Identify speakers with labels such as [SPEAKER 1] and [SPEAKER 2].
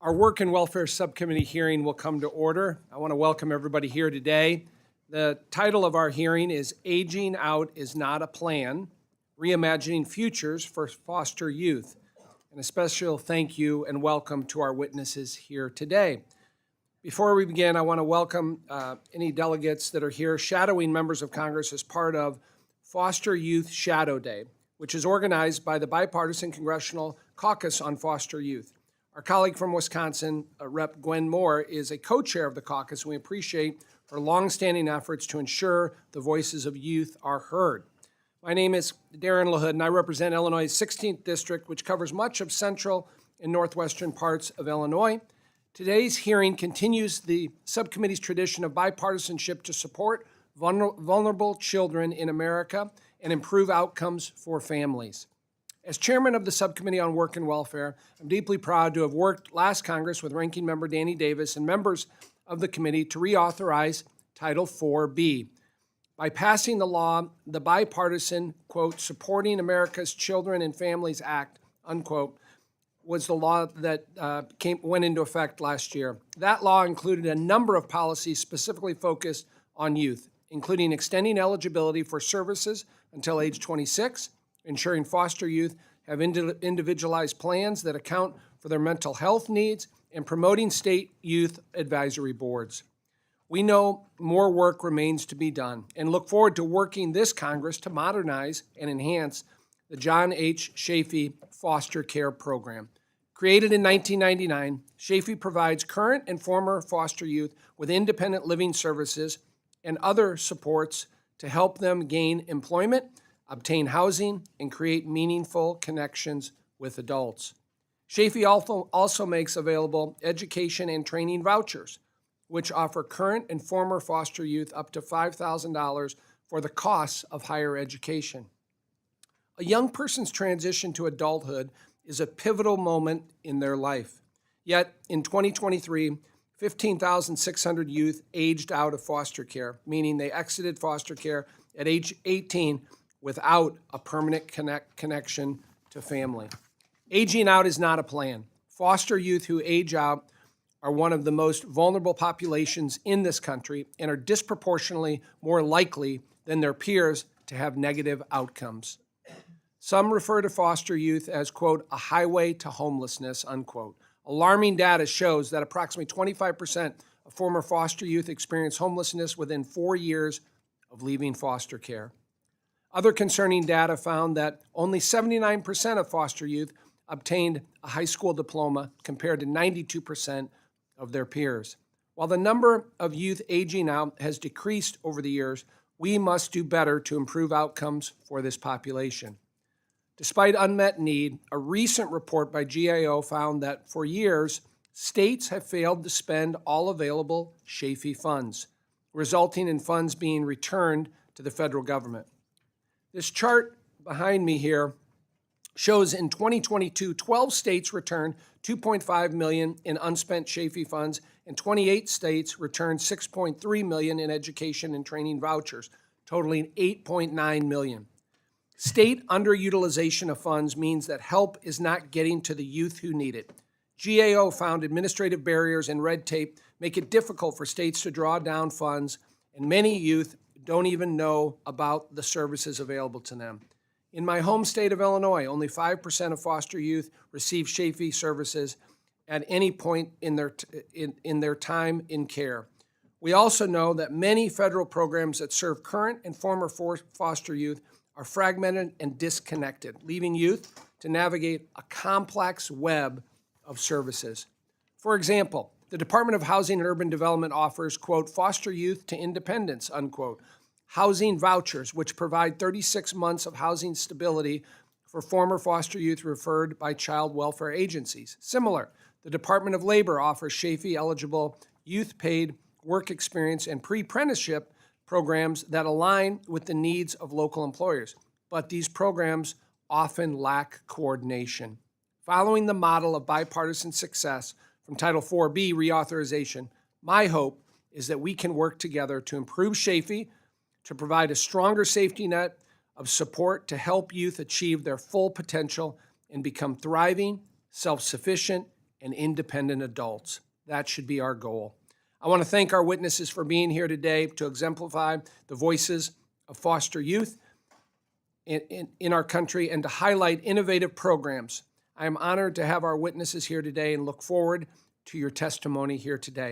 [SPEAKER 1] Our Work and Welfare Subcommittee hearing will come to order. I want to welcome everybody here today. The title of our hearing is Aging Out is Not a Plan, Reimagining Futures for Foster Youth. And a special thank you and welcome to our witnesses here today. Before we begin, I want to welcome any delegates that are here shadowing members of Congress as part of Foster Youth Shadow Day, which is organized by the Bipartisan Congressional Caucus on Foster Youth. Our colleague from Wisconsin, Rep. Gwen Moore, is a co-chair of the caucus, and we appreciate her longstanding efforts to ensure the voices of youth are heard. My name is Darren LaHood, and I represent Illinois' 16th District, which covers much of central and northwestern parts of Illinois. Today's hearing continues the subcommittee's tradition of bipartisanship to support vulnerable children in America and improve outcomes for families. As chairman of the Subcommittee on Work and Welfare, I'm deeply proud to have worked last Congress with Ranking Member Danny Davis and members of the committee to reauthorize Title IV-B. By passing the law, the bipartisan, quote, Supporting America's Children and Families Act, unquote, was the law that went into effect last year. That law included a number of policies specifically focused on youth, including extending eligibility for services until age 26, ensuring foster youth have individualized plans that account for their mental health needs, and promoting state youth advisory boards. We know more work remains to be done and look forward to working this Congress to modernize and enhance the John H. Chafee Foster Care Program. Created in 1999, Chafee provides current and former foster youth with independent living services and other supports to help them gain employment, obtain housing, and create meaningful connections with adults. Chafee also makes available education and training vouchers, which offer current and former foster youth up to $5,000 for the costs of higher education. A young person's transition to adulthood is a pivotal moment in their life. Yet, in 2023, 15,600 youth aged out of foster care, meaning they exited foster care at age 18 without a permanent connection to family. Aging out is not a plan. Foster youth who age out are one of the most vulnerable populations in this country and are disproportionately more likely than their peers to have negative outcomes. Some refer to foster youth as, quote, a highway to homelessness, unquote. Alarming data shows that approximately 25% of former foster youth experience homelessness within 4 years of leaving foster care. Other concerning data found that only 79% of foster youth obtained a high school diploma compared to 92% of their peers. While the number of youth aging out has decreased over the years, we must do better to improve outcomes for this population. Despite unmet need, a recent report by GAO found that for years, states have failed to spend all available Chafee funds, resulting in funds being returned to the federal government. This chart behind me here shows in 2022, 12 states returned $2.5 million in unspent Chafee funds, and 28 states returned $6.3 million in education and training vouchers, totaling $8.9 million. State underutilization of funds means that help is not getting to the youth who need it. GAO found administrative barriers and red tape make it difficult for states to draw down funds, and many youth don't even know about the services available to them. In my home state of Illinois, only 5% of foster youth receive Chafee services at any point in their time in care. We also know that many federal programs that serve current and former foster youth are fragmented and disconnected, leaving youth to navigate a complex web of services. For example, the Department of Housing and Urban Development offers, quote, foster youth to independence, unquote, housing vouchers, which provide 36 months of housing stability for former foster youth referred by child welfare agencies. Similar, the Department of Labor offers Chafee-eligible youth-paid work experience and pre-apprenticeship programs that align with the needs of local employers, but these programs often lack coordination. Following the model of bipartisan success from Title IV-B reauthorization, my hope is that we can work together to improve Chafee, to provide a stronger safety net of support to help youth achieve their full potential and become thriving, self-sufficient, and independent adults. That should be our goal. I want to thank our witnesses for being here today to exemplify the voices of foster youth in our country and to highlight innovative programs. I am honored to have our witnesses here today and look forward to your testimony here today.